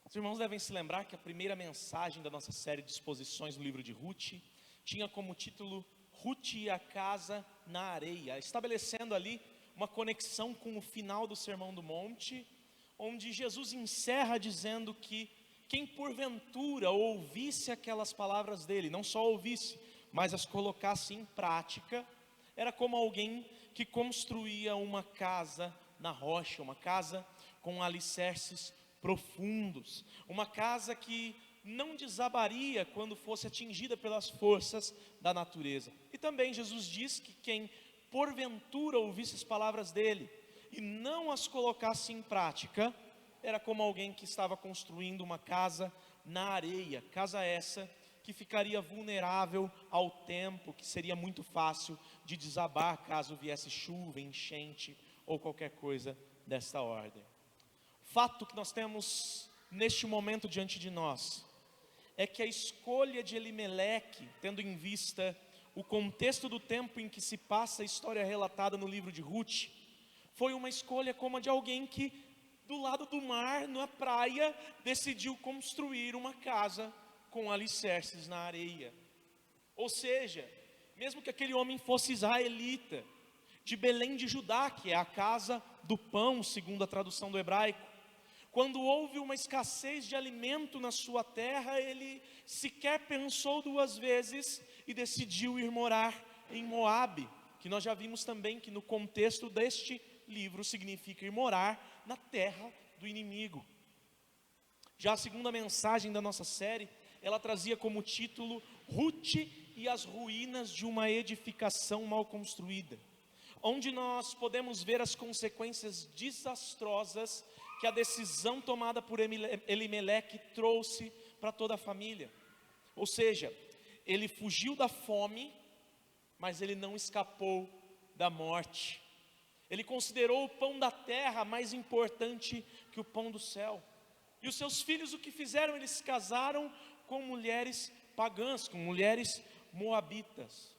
Os irmãos devem se lembrar que a primeira mensagem da nossa série de exposições no livro de Ruth tinha como título Ruth e a casa na areia, estabelecendo ali uma conexão com o final do Sermão do Monte, onde Jesus encerra dizendo que quem porventura ouvisse aquelas palavras dele, não só ouvisse, mas as colocasse em prática, era como alguém que construía uma casa na rocha, uma casa com alicerces profundos, uma casa que não desabaria quando fosse atingida pelas forças da natureza. E também Jesus diz que quem porventura ouvisse as palavras dele e não as colocasse em prática, era como alguém que estava construindo uma casa na areia, casa essa que ficaria vulnerável ao tempo, que seria muito fácil de desabar caso viesse chuva, enchente ou qualquer coisa desta ordem. O fato que nós temos neste momento diante de nós é que a escolha de Elimeleque, tendo em vista o contexto do tempo em que se passa a história relatada no livro de Ruth, foi uma escolha como a de alguém que, do lado do mar, na praia, decidiu construir uma casa com alicerces na areia. Ou seja, mesmo que aquele homem fosse israelita, de Belém de Judá, que é a casa do pão, segundo a tradução do hebraico, quando houve uma escassez de alimento na sua terra, ele sequer pensou duas vezes e decidiu ir morar em Moabe, que nós já vimos também que no contexto deste livro significa ir morar na terra do inimigo. Já a segunda mensagem da nossa série, ela trazia como título Ruth e as ruínas de uma edificação mal construída, onde nós podemos ver as consequências desastrosas que a decisão tomada por Elimeleque trouxe para toda a família. Ou seja, ele fugiu da fome, mas ele não escapou da morte. Ele considerou o pão da terra mais importante que o pão do céu. E os seus filhos o que fizeram? Eles se casaram com mulheres pagãs, com mulheres moabitas.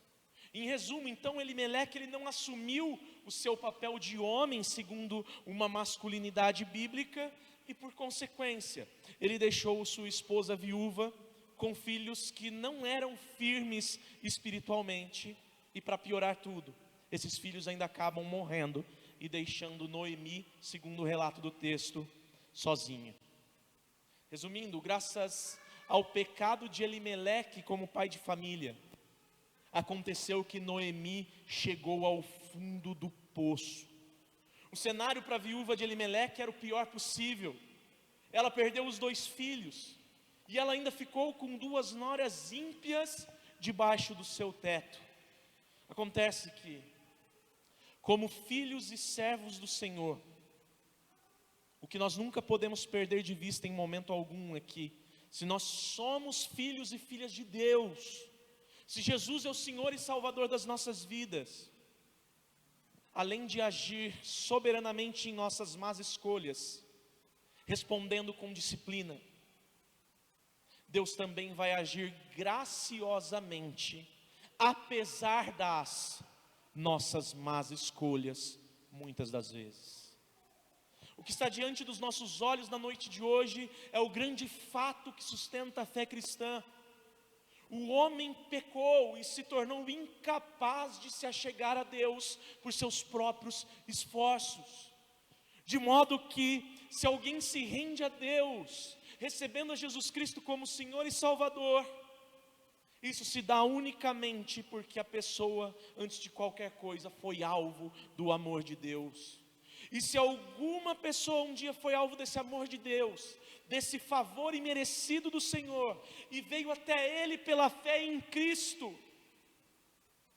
Em resumo, então, Elimeleque ele não assumiu o seu papel de homem segundo uma masculinidade bíblica e, por consequência, ele deixou sua esposa viúva com filhos que não eram firmes espiritualmente e, para piorar tudo, esses filhos ainda acabam morrendo e deixando Noemi, segundo o relato do texto, sozinha. Resumindo, graças ao pecado de Elimeleque como pai de família, aconteceu que Noemi chegou ao fundo do poço. O cenário para a viúva de Elimeleque era o pior possível. Ela perdeu os 2 filhos e ela ainda ficou com 2 noras ímpias debaixo do seu teto. Acontece que, como filhos e servos do Senhor, o que nós nunca podemos perder de vista em momento algum é que, se nós somos filhos e filhas de Deus, se Jesus é o Senhor e Salvador das nossas vidas, além de agir soberanamente em nossas más escolhas, respondendo com disciplina, Deus também vai agir graciosamente, apesar das nossas más escolhas, muitas das vezes. O que está diante dos nossos olhos na noite de hoje é o grande fato que sustenta a fé cristã. O homem pecou e se tornou incapaz de se achegar a Deus por seus próprios esforços. De modo que, se alguém se rende a Deus, recebendo a Jesus Cristo como Senhor e Salvador, isso se dá unicamente porque a pessoa, antes de qualquer coisa, foi alvo do amor de Deus. E se alguma pessoa um dia foi alvo desse amor de Deus, desse favor imerecido do Senhor, e veio até Ele pela fé em Cristo,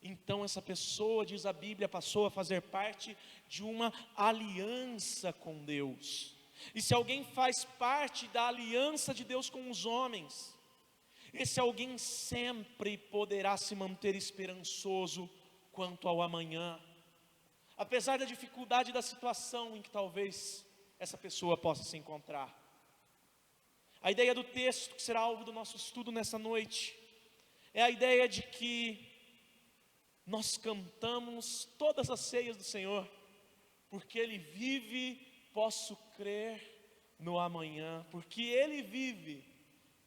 então essa pessoa, diz a Bíblia, passou a fazer parte de uma aliança com Deus. E se alguém faz parte da aliança de Deus com os homens, esse alguém sempre poderá se manter esperançoso quanto ao amanhã, apesar da dificuldade da situação em que talvez essa pessoa possa se encontrar. A ideia do texto que será alvo do nosso estudo nessa noite é a ideia de que nós cantamos todas as ceias do Senhor, porque Ele vive, posso crer, no amanhã, porque Ele vive,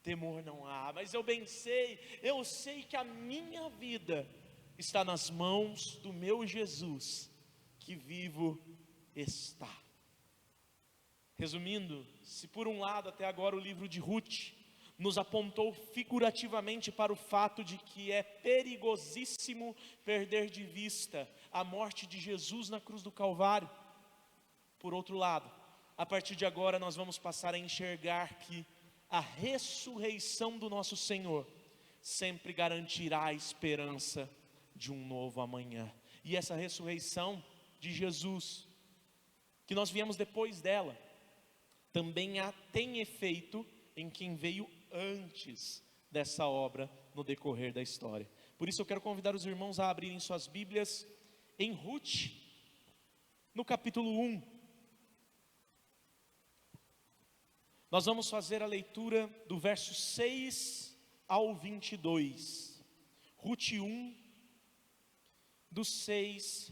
temor não há. Mas eu sei que a minha vida está nas mãos do meu Jesus, que vivo está. Resumindo, se por um lado até agora o livro de Ruth nos apontou figurativamente para o fato de que é perigosíssimo perder de vista a morte de Jesus na cruz do Calvário, por outro lado, a partir de agora nós vamos passar a enxergar que a ressurreição do nosso Senhor sempre garantirá a esperança de um novo amanhã. E essa ressurreição de Jesus, que nós viemos depois dela, também tem efeito em quem veio antes dessa obra no decorrer da história. Por isso eu quero convidar os irmãos a abrirem suas Bíblias em Ruth, no capítulo 1. Nós vamos fazer a leitura do verso 6 ao 22. Ruth 1, do 6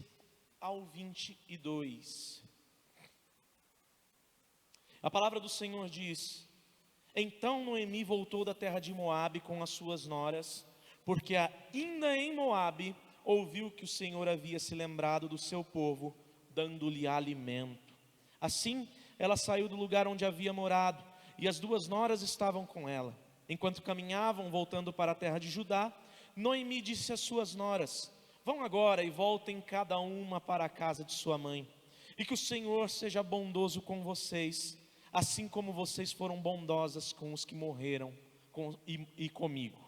ao 22. A palavra do Senhor diz: Então Noemi voltou da terra de Moabe com as suas noras, porque ainda em Moabe ouviu que o Senhor havia se lembrado do seu povo, dando-lhe alimento. Assim, ela saiu do lugar onde havia morado, e as duas noras estavam com ela. Enquanto caminhavam, voltando para a terra de Judá, Noemi disse às suas noras: Vão agora e voltem cada uma para a casa de sua mãe, e que o Senhor seja bondoso com vocês, assim como vocês foram bondosas com os que morreram e comigo.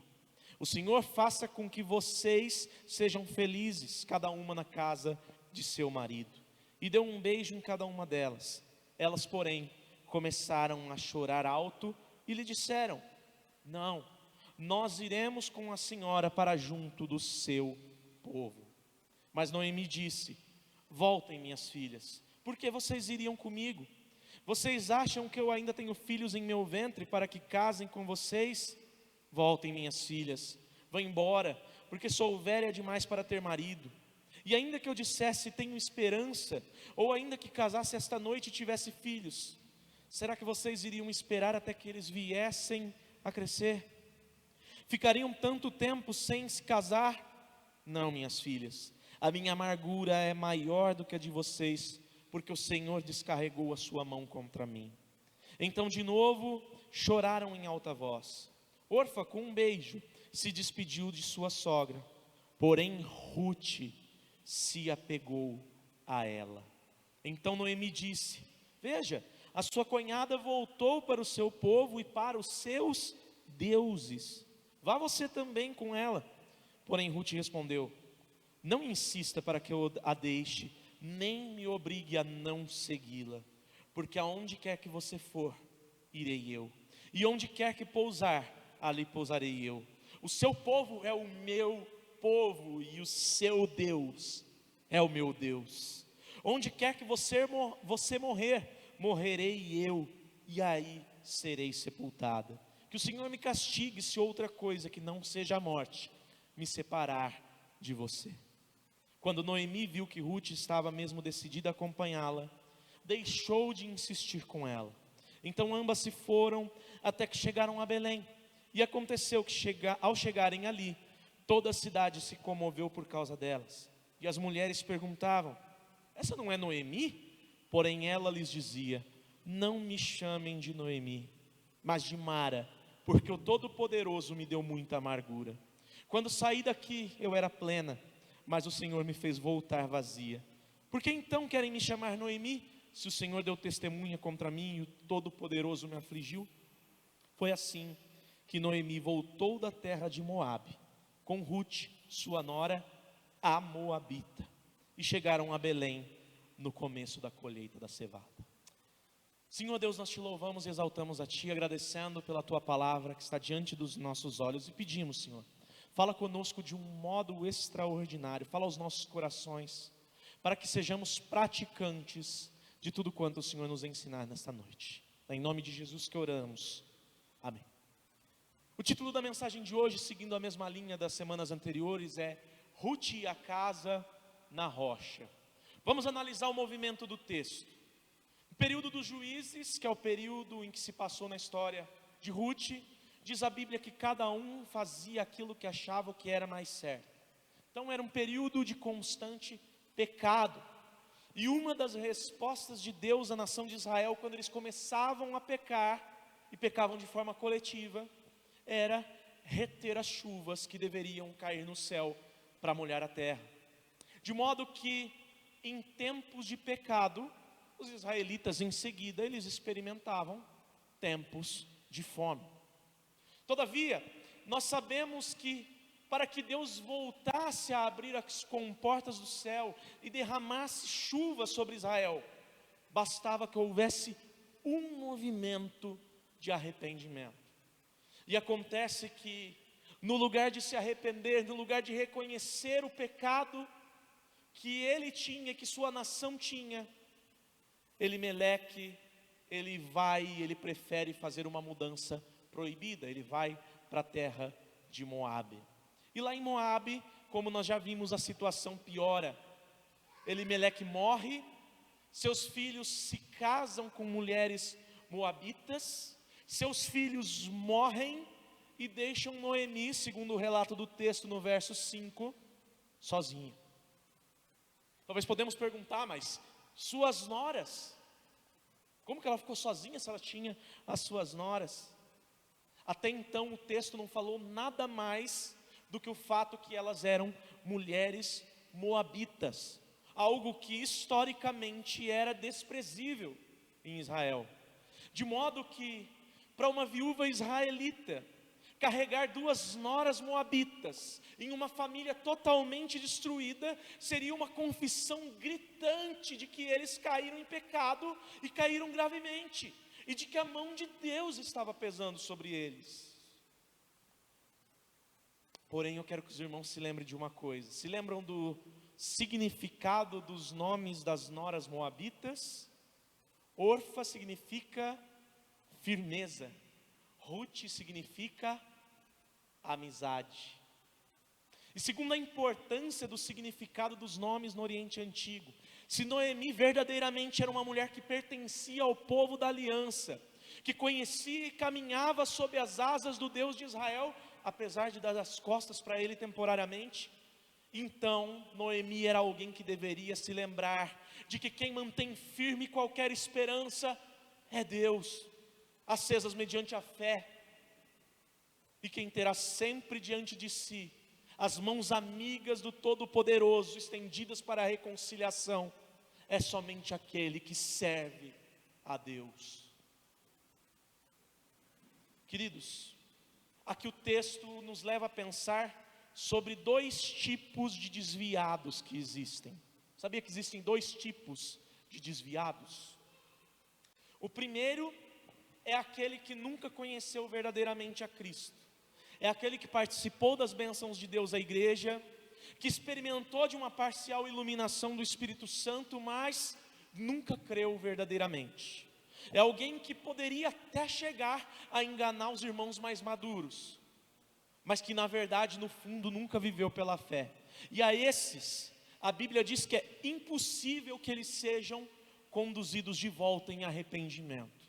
O Senhor faça com que vocês sejam felizes, cada uma na casa de seu marido. E deu um beijo em cada uma delas. Elas, porém, começaram a chorar alto e lhe disseram: Não, nós iremos com a senhora para junto do seu povo. Mas Noemi disse: Voltem, minhas filhas, porque vocês iriam comigo? Vocês acham que eu ainda tenho filhos em meu ventre para que casem com vocês? Voltem, minhas filhas, vão embora, porque sou velha demais para ter marido. E ainda que eu dissesse tenho esperança, ou ainda que casasse esta noite e tivesse filhos, será que vocês iriam esperar até que eles viessem a crescer? Ficariam tanto tempo sem se casar? Não, minhas filhas, a minha amargura é maior do que a de vocês, porque o Senhor descarregou a sua mão contra mim. Então de novo choraram em alta voz. Orfa, com um beijo, se despediu de sua sogra, porém Ruth se apegou a ela. Então Noemi disse: Veja, a sua cunhada voltou para o seu povo e para os seus deuses. Vá você também com ela. Porém Ruth respondeu: Não insista para que eu a deixe, nem me obrigue a não segui-la, porque aonde quer que você for, irei eu, e onde quer que pousar, ali pousarei eu. O seu povo é o meu povo, e o seu Deus é o meu Deus. Onde quer que você morrer, morrerei eu, e aí serei sepultada. Que o Senhor me castigue se outra coisa que não seja a morte me separar de você. Quando Noemi viu que Ruth estava mesmo decidida a acompanhá-la, deixou de insistir com ela. Então ambas se foram até que chegaram a Belém. E aconteceu que ao chegarem ali, toda a cidade se comoveu por causa delas. E as mulheres perguntavam: Essa não é Noemi? Porém ela lhes dizia: Não me chamem de Noemi, mas de Mara, porque o Todo-Poderoso me deu muita amargura. Quando saí daqui eu era plena, mas o Senhor me fez voltar vazia. Por que então querem me chamar Noemi, se o Senhor deu testemunha contra mim e o Todo-Poderoso me afligiu? Foi assim que Noemi voltou da terra de Moabe, com Ruth, sua nora, a Moabita, e chegaram a Belém no começo da colheita da cevada. Senhor Deus, nós te louvamos e exaltamos a Ti, agradecendo pela Tua palavra que está diante dos nossos olhos, e pedimos, Senhor, fala conosco de um modo extraordinário, fala aos nossos corações, para que sejamos praticantes de tudo quanto o Senhor nos ensinar nesta noite. É em nome de Jesus que oramos, amém. O título da mensagem de hoje, seguindo a mesma linha das semanas anteriores, é Ruth e a casa na rocha. Vamos analisar o movimento do texto. O período dos juízes, que é o período em que se passou na história de Ruth, diz a Bíblia que cada um fazia aquilo que achava que era mais certo. Então era um período de constante pecado. E uma das respostas de Deus à nação de Israel, quando eles começavam a pecar, e pecavam de forma coletiva, era reter as chuvas que deveriam cair no céu para molhar a terra. De modo que, em tempos de pecado, os israelitas em seguida, eles experimentavam tempos de fome. Todavia, nós sabemos que para que Deus voltasse a abrir as comportas do céu e derramasse chuva sobre Israel, bastava que houvesse um movimento de arrependimento. E acontece que, no lugar de se arrepender, no lugar de reconhecer o pecado que ele tinha, que sua nação tinha, Elimeleque, ele prefere fazer uma mudança proibida, ele vai para a terra de Moabe. E lá em Moabe, como nós já vimos, a situação piora. Elimeleque morre, seus filhos se casam com mulheres moabitas, seus filhos morrem e deixam Noemi, segundo o relato do texto no verso 5, sozinha. Talvez podemos perguntar, mas suas noras, como que ela ficou sozinha se ela tinha as suas noras? Até então o texto não falou nada mais do que o fato que elas eram mulheres moabitas, algo que historicamente era desprezível em Israel. De modo que, para uma viúva israelita, carregar duas noras moabitas em uma família totalmente destruída, seria uma confissão gritante de que eles caíram em pecado e caíram gravemente, e de que a mão de Deus estava pesando sobre eles. Porém, eu quero que os irmãos se lembrem de uma coisa. Se lembram do significado dos nomes das noras moabitas? Orfa significa firmeza, Ruth significa amizade. E segundo a importância do significado dos nomes no Oriente Antigo, se Noemi verdadeiramente era uma mulher que pertencia ao povo da aliança, que conhecia e caminhava sob as asas do Deus de Israel, apesar de dar as costas para ele temporariamente, então Noemi era alguém que deveria se lembrar de que quem mantém firme qualquer esperança é Deus, acesas mediante a fé, e quem terá sempre diante de si as mãos amigas do Todo-Poderoso estendidas para a reconciliação é somente aquele que serve a Deus. Queridos, aqui o texto nos leva a pensar sobre dois tipos de desviados que existem. Sabia que existem dois tipos de desviados? O primeiro é aquele que nunca conheceu verdadeiramente a Cristo. É aquele que participou das bênçãos de Deus à igreja, que experimentou de uma parcial iluminação do Espírito Santo, mas nunca creu verdadeiramente. É alguém que poderia até chegar a enganar os irmãos mais maduros, mas que na verdade, no fundo, nunca viveu pela fé. E a esses, a Bíblia diz que é impossível que eles sejam conduzidos de volta em arrependimento.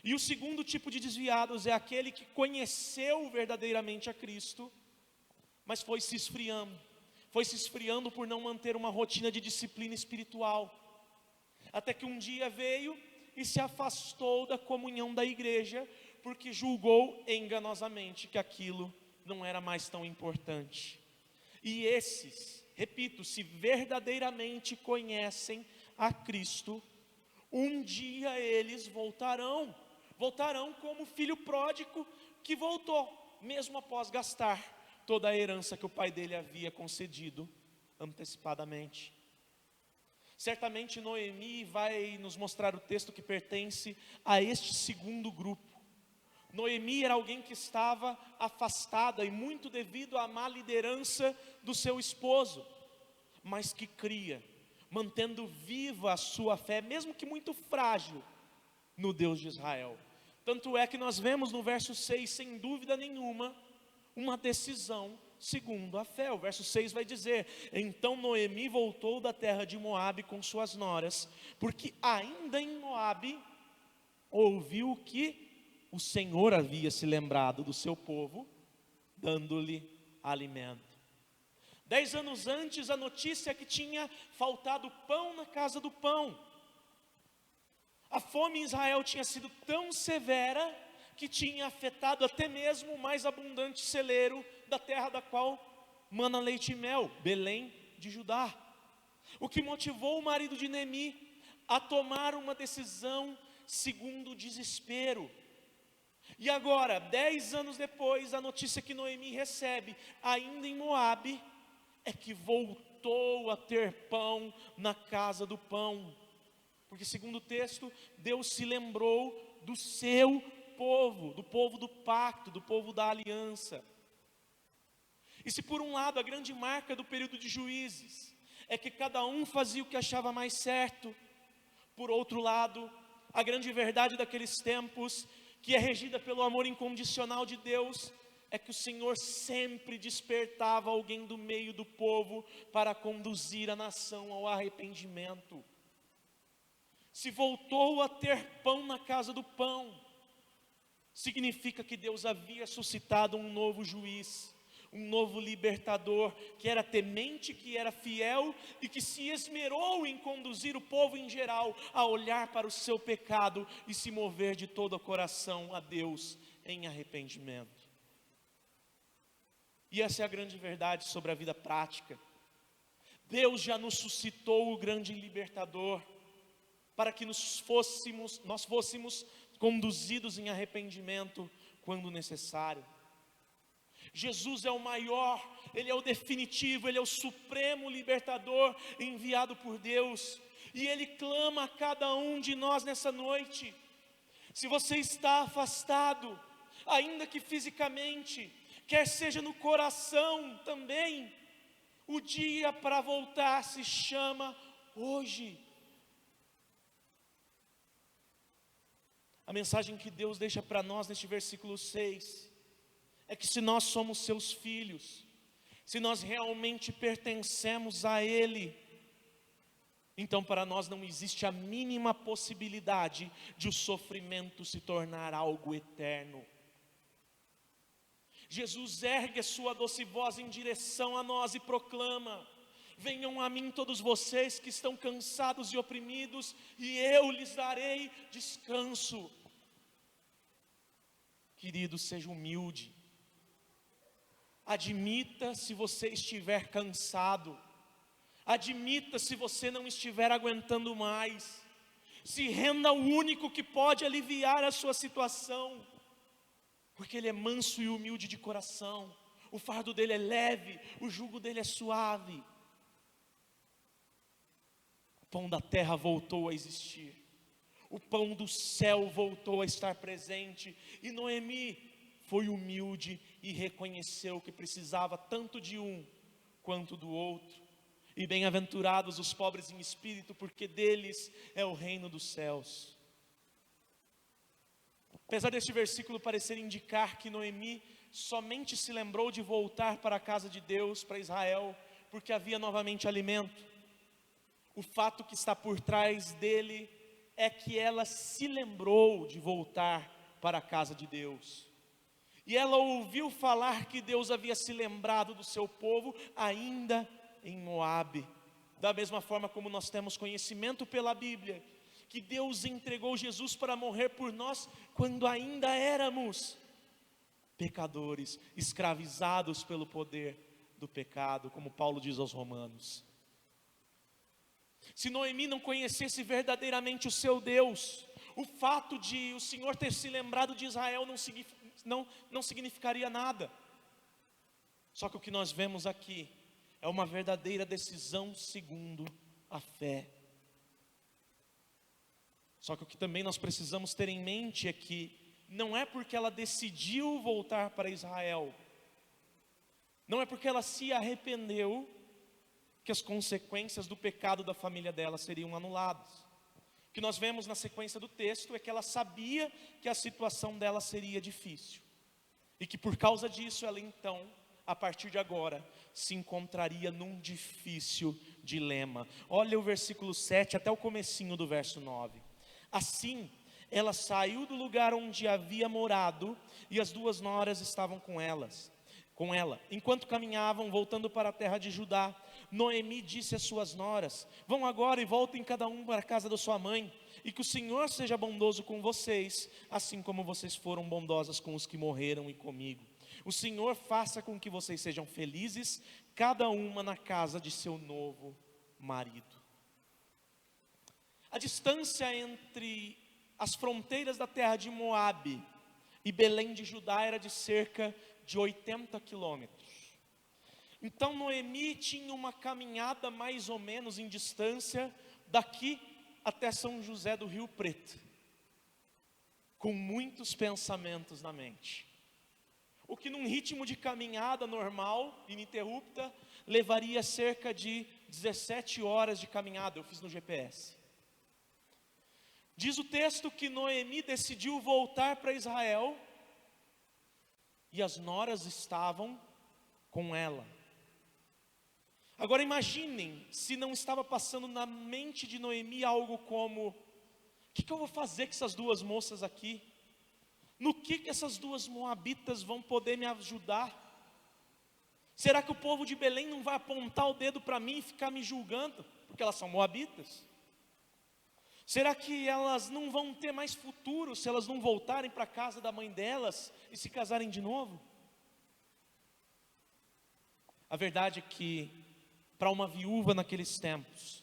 E o segundo tipo de desviados é aquele que conheceu verdadeiramente a Cristo, mas foi se esfriando por não manter uma rotina de disciplina espiritual, até que um dia veio e se afastou da comunhão da igreja, porque julgou enganosamente que aquilo não era mais tão importante. E esses, repito, se verdadeiramente conhecem a Cristo, um dia eles voltarão como o filho pródigo que voltou, mesmo após gastar toda a herança que o pai dele havia concedido antecipadamente. Certamente Noemi vai nos mostrar o texto que pertence a este segundo grupo. Noemi era alguém que estava afastada, e muito devido à má liderança do seu esposo, mas que cria, mantendo viva a sua fé, mesmo que muito frágil, no Deus de Israel. Tanto é que nós vemos no verso 6, sem dúvida nenhuma, uma decisão segundo a fé. O verso 6 vai dizer: então Noemi voltou da terra de Moabe com suas noras, porque ainda em Moabe ouviu que o Senhor havia se lembrado do seu povo, dando-lhe alimento. 10 anos antes, a notícia é que tinha faltado pão na casa do pão. A fome em Israel tinha sido tão severa que tinha afetado até mesmo o mais abundante celeiro da terra da qual mana leite e mel, Belém de Judá. O que motivou o marido de Noemi a tomar uma decisão segundo o desespero. E agora, 10 anos depois, a notícia que Noemi recebe, ainda em Moabe, é que voltou a ter pão na casa do pão. Porque segundo o texto, Deus se lembrou do seu povo, do povo do pacto, do povo da aliança. E se por um lado a grande marca do período de Juízes é que cada um fazia o que achava mais certo, por outro lado, a grande verdade daqueles tempos, que é regida pelo amor incondicional de Deus, é que o Senhor sempre despertava alguém do meio do povo para conduzir a nação ao arrependimento. Se voltou a ter pão na casa do pão, significa que Deus havia suscitado um novo juiz, um novo libertador, que era temente, que era fiel e que se esmerou em conduzir o povo em geral a olhar para o seu pecado e se mover de todo o coração a Deus em arrependimento. E essa é a grande verdade sobre a vida prática. Deus já nos suscitou o grande libertador, para que nós fôssemos conduzidos em arrependimento quando necessário. Jesus é o maior, Ele é o definitivo, Ele é o supremo libertador enviado por Deus, e Ele clama a cada um de nós nessa noite. Se você está afastado, ainda que fisicamente, quer seja no coração também, o dia para voltar se chama hoje. A mensagem que Deus deixa para nós neste versículo 6 é que se nós somos seus filhos, se nós realmente pertencemos a Ele, então para nós não existe a mínima possibilidade de o sofrimento se tornar algo eterno. Jesus ergue a sua doce voz em direção a nós e proclama: venham a mim todos vocês que estão cansados e oprimidos, e eu lhes darei descanso. Querido, seja humilde. Admita se você estiver cansado. Admita se você não estiver aguentando mais. Se renda ao único que pode aliviar a sua situação, porque Ele é manso e humilde de coração. O fardo dele é leve, o jugo dele é suave. O pão da terra voltou a existir, o pão do céu voltou a estar presente, e Noemi foi humilde e reconheceu que precisava tanto de um quanto do outro. E bem-aventurados os pobres em espírito, porque deles é o reino dos céus. Apesar deste versículo parecer indicar que Noemi somente se lembrou de voltar para a casa de Deus, para Israel, porque havia novamente alimento, o fato que está por trás dele é que ela se lembrou de voltar para a casa de Deus. E ela ouviu falar que Deus havia se lembrado do seu povo ainda em Moabe. Da mesma forma como nós temos conhecimento pela Bíblia, que Deus entregou Jesus para morrer por nós quando ainda éramos pecadores, escravizados pelo poder do pecado, como Paulo diz aos Romanos. Se Noemi não conhecesse verdadeiramente o seu Deus, o fato de o Senhor ter se lembrado de Israel não significaria nada. Só que o que nós vemos aqui é uma verdadeira decisão segundo a fé. Só que o que também nós precisamos ter em mente é que não é porque ela decidiu voltar para Israel, não é porque ela se arrependeu, que as consequências do pecado da família dela seriam anuladas. O que nós vemos na sequência do texto é que ela sabia que a situação dela seria difícil, e que por causa disso ela então a partir de agora, se encontraria num difícil dilema. Olha o versículo 7 até o comecinho do verso 9. Assim, ela saiu do lugar onde havia morado, e as 2 noras estavam com ela. Enquanto caminhavam, voltando para a terra de Judá, Noemi disse às suas noras: vão agora e voltem cada um para a casa da sua mãe, e que o Senhor seja bondoso com vocês, assim como vocês foram bondosas com os que morreram e comigo. O Senhor faça com que vocês sejam felizes, cada uma na casa de seu novo marido. A distância entre as fronteiras da terra de Moabe e Belém de Judá era de cerca de 80 quilômetros. Então Noemi tinha uma caminhada mais ou menos em distância daqui até São José do Rio Preto, com muitos pensamentos na mente. O que num ritmo de caminhada normal, ininterrupta, levaria cerca de 17 horas de caminhada. Eu fiz no GPS. Diz o texto que Noemi decidiu voltar para Israel, e as noras estavam com ela. Agora imaginem se não estava passando na mente de Noemi algo como: o que eu vou fazer com essas 2 moças aqui? No que essas 2 moabitas vão poder me ajudar? Será que o povo de Belém não vai apontar o dedo para mim e ficar me julgando, porque elas são moabitas? Será que elas não vão ter mais futuro se elas não voltarem para a casa da mãe delas e se casarem de novo? A verdade é que, para uma viúva naqueles tempos,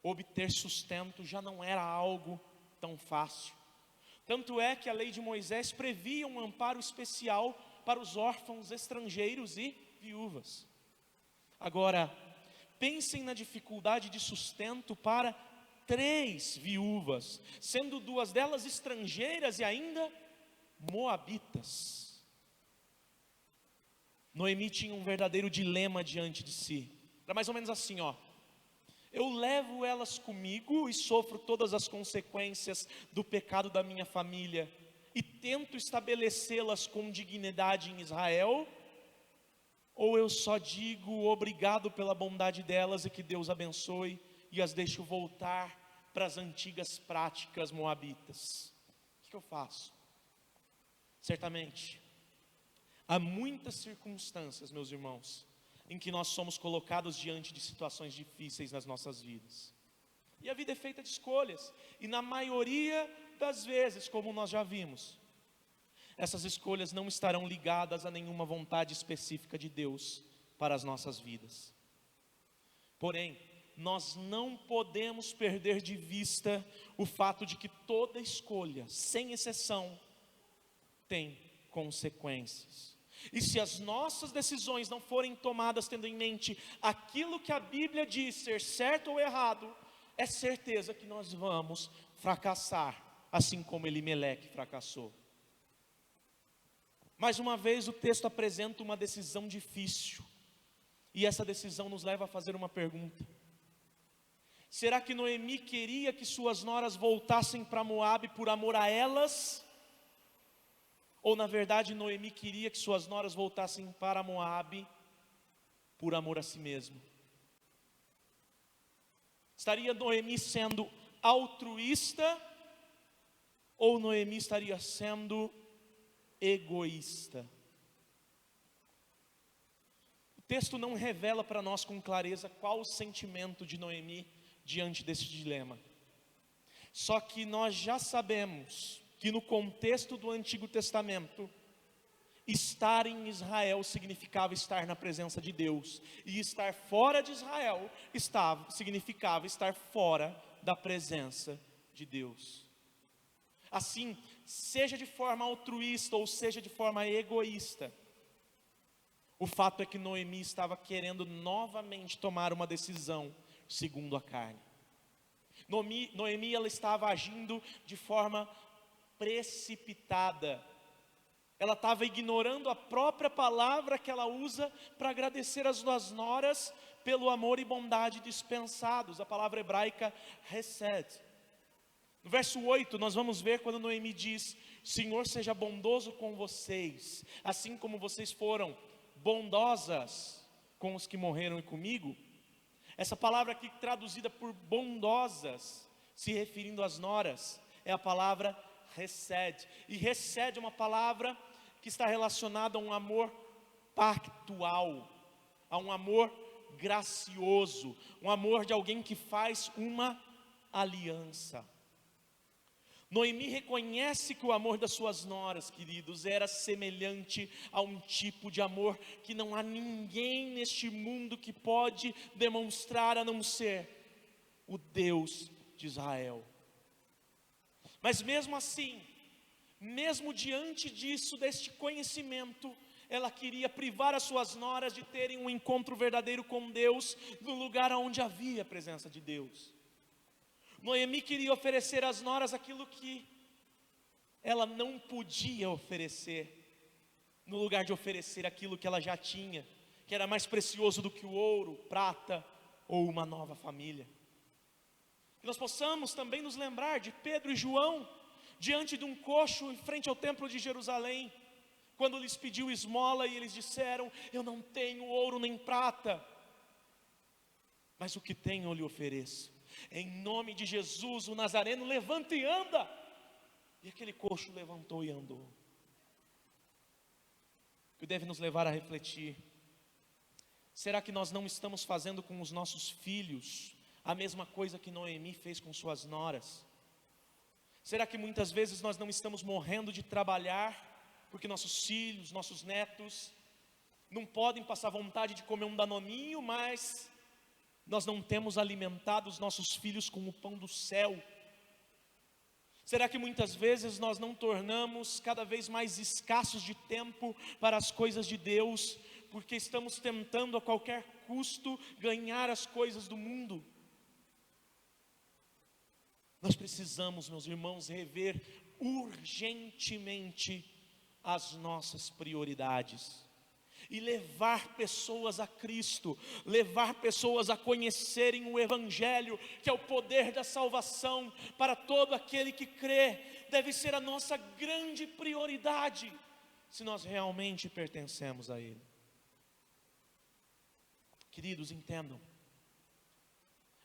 obter sustento já não era algo tão fácil. Tanto é que a lei de Moisés previa um amparo especial para os órfãos estrangeiros e viúvas. Agora, pensem na dificuldade de sustento para 3 viúvas, sendo 2 delas estrangeiras e ainda moabitas. Noemi tinha um verdadeiro dilema diante de si. Era mais ou menos assim, eu levo elas comigo e sofro todas as consequências do pecado da minha família e tento estabelecê-las com dignidade em Israel, ou eu só digo obrigado pela bondade delas e que Deus abençoe e as deixo voltar para as antigas práticas moabitas? O que eu faço? Certamente, há muitas circunstâncias, meus irmãos, em que nós somos colocados diante de situações difíceis nas nossas vidas. E a vida é feita de escolhas, e na maioria das vezes, como nós já vimos, essas escolhas não estarão ligadas a nenhuma vontade específica de Deus para as nossas vidas. Porém, nós não podemos perder de vista o fato de que toda escolha, sem exceção, tem consequências. E se as nossas decisões não forem tomadas tendo em mente aquilo que a Bíblia diz ser certo ou errado, é certeza que nós vamos fracassar, assim como Elimeleque fracassou. Mais uma vez o texto apresenta uma decisão difícil, e essa decisão nos leva a fazer uma pergunta: será que Noemi queria que suas noras voltassem para Moabe por amor a elas? Ou na verdade Noemi queria que suas noras voltassem para Moabe por amor a si mesma? Estaria Noemi sendo altruísta, ou Noemi estaria sendo egoísta? O texto não revela para nós com clareza qual o sentimento de Noemi diante desse dilema. Só que nós já sabemos que no contexto do Antigo Testamento, estar em Israel significava estar na presença de Deus, e estar fora de Israel significava estar fora da presença de Deus. Assim, seja de forma altruísta ou seja de forma egoísta, o fato é que Noemi estava querendo novamente tomar uma decisão segundo a carne. Noemi ela estava agindo de forma precipitada. Ela estava ignorando a própria palavra que ela usa para agradecer as suas noras pelo amor e bondade dispensados, a palavra hebraica hesed. No verso 8 nós vamos ver quando Noemi diz: Senhor seja bondoso com vocês, assim como vocês foram bondosas com os que morreram e comigo. Essa palavra aqui traduzida por bondosas, se referindo às noras, é a palavra hesed. E hesed é uma palavra que está relacionada a um amor pactual, a um amor gracioso, um amor de alguém que faz uma aliança. Noemi reconhece que o amor das suas noras, queridos, era semelhante a um tipo de amor que não há ninguém neste mundo que pode demonstrar a não ser o Deus de Israel. Mas mesmo assim, mesmo diante disso, deste conhecimento, ela queria privar as suas noras de terem um encontro verdadeiro com Deus, no lugar onde havia a presença de Deus. Noemi queria oferecer às noras aquilo que ela não podia oferecer, no lugar de oferecer aquilo que ela já tinha, que era mais precioso do que o ouro, prata ou uma nova família. Que nós possamos também nos lembrar de Pedro e João, diante de um coxo em frente ao templo de Jerusalém, quando lhes pediu esmola e eles disseram: eu não tenho ouro nem prata, mas o que tenho eu lhe ofereço. Em nome de Jesus, o Nazareno, levanta e anda. E aquele coxo levantou e andou. O que deve nos levar a refletir: será que nós não estamos fazendo com os nossos filhos a mesma coisa que Noemi fez com suas noras? Será que muitas vezes nós não estamos morrendo de trabalhar, porque nossos filhos, nossos netos, não podem passar vontade de comer um danoninho, mas nós não temos alimentado os nossos filhos com o pão do céu? Será que muitas vezes nós não tornamos cada vez mais escassos de tempo para as coisas de Deus, porque estamos tentando a qualquer custo ganhar as coisas do mundo? Nós precisamos, meus irmãos, rever urgentemente as nossas prioridades e levar pessoas a Cristo, levar pessoas a conhecerem o Evangelho, que é o poder da salvação para todo aquele que crê. Deve ser a nossa grande prioridade, se nós realmente pertencemos a Ele. Queridos, entendam,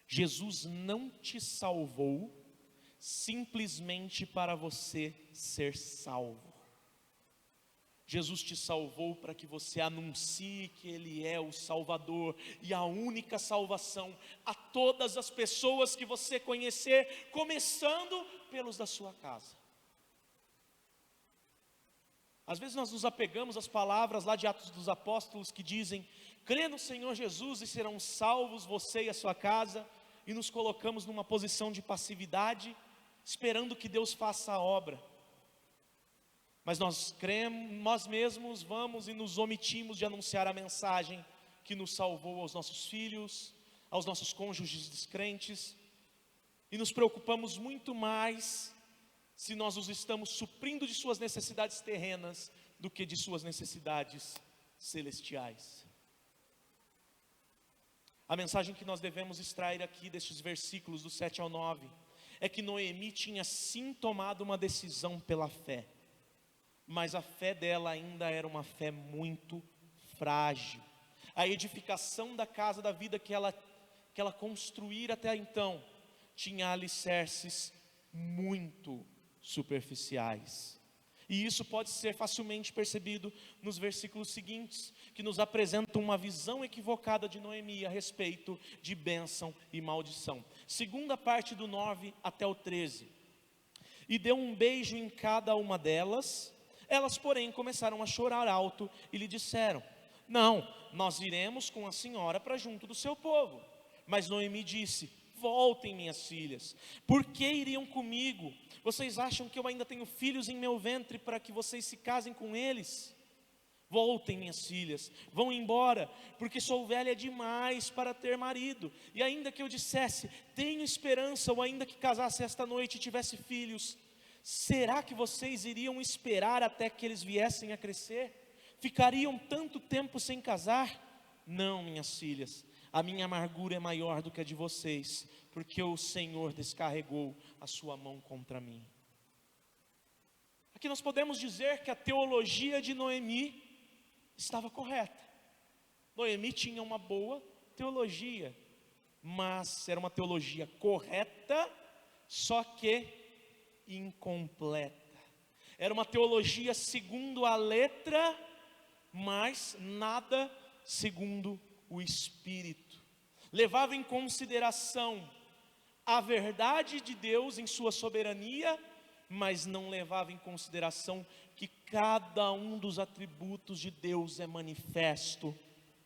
Jesus não te salvou simplesmente para você ser salvo. Jesus te salvou para que você anuncie que Ele é o Salvador e a única salvação a todas as pessoas que você conhecer, começando pelos da sua casa. Às vezes nós nos apegamos às palavras lá de Atos dos Apóstolos que dizem: crê no Senhor Jesus e serão salvos você e a sua casa, e nos colocamos numa posição de passividade, esperando que Deus faça a obra. Mas nós cremos, nós mesmos vamos e nos omitimos de anunciar a mensagem que nos salvou aos nossos filhos, aos nossos cônjuges descrentes, e nos preocupamos muito mais se nós os estamos suprindo de suas necessidades terrenas do que de suas necessidades celestiais. A mensagem que nós devemos extrair aqui destes versículos do 7 ao 9 é que Noemi tinha sim tomado uma decisão pela fé, mas a fé dela ainda era uma fé muito frágil. A edificação da casa da vida que ela construíra até então tinha alicerces muito superficiais. E isso pode ser facilmente percebido nos versículos seguintes, que nos apresentam uma visão equivocada de Noemi a respeito de bênção e maldição. Segunda parte do 9 até o 13. E deu um beijo em cada uma delas. Elas, porém, começaram a chorar alto e lhe disseram: não, nós iremos com a senhora para junto do seu povo. Mas Noemi disse: voltem, minhas filhas, por que iriam comigo? Vocês acham que eu ainda tenho filhos em meu ventre para que vocês se casem com eles? Voltem, minhas filhas, vão embora, porque sou velha demais para ter marido. E ainda que eu dissesse: tenho esperança, ou ainda que casasse esta noite e tivesse filhos, será que vocês iriam esperar até que eles viessem a crescer? Ficariam tanto tempo sem casar? Não, minhas filhas, a minha amargura é maior do que a de vocês, porque o Senhor descarregou a sua mão contra mim. Aqui nós podemos dizer que a teologia de Noemi estava correta. Noemi tinha uma boa teologia, mas era uma teologia correta, só que incompleta. Era uma teologia segundo a letra, mas nada segundo o Espírito. Levava em consideração a verdade de Deus em sua soberania, mas não levava em consideração que cada um dos atributos de Deus é manifesto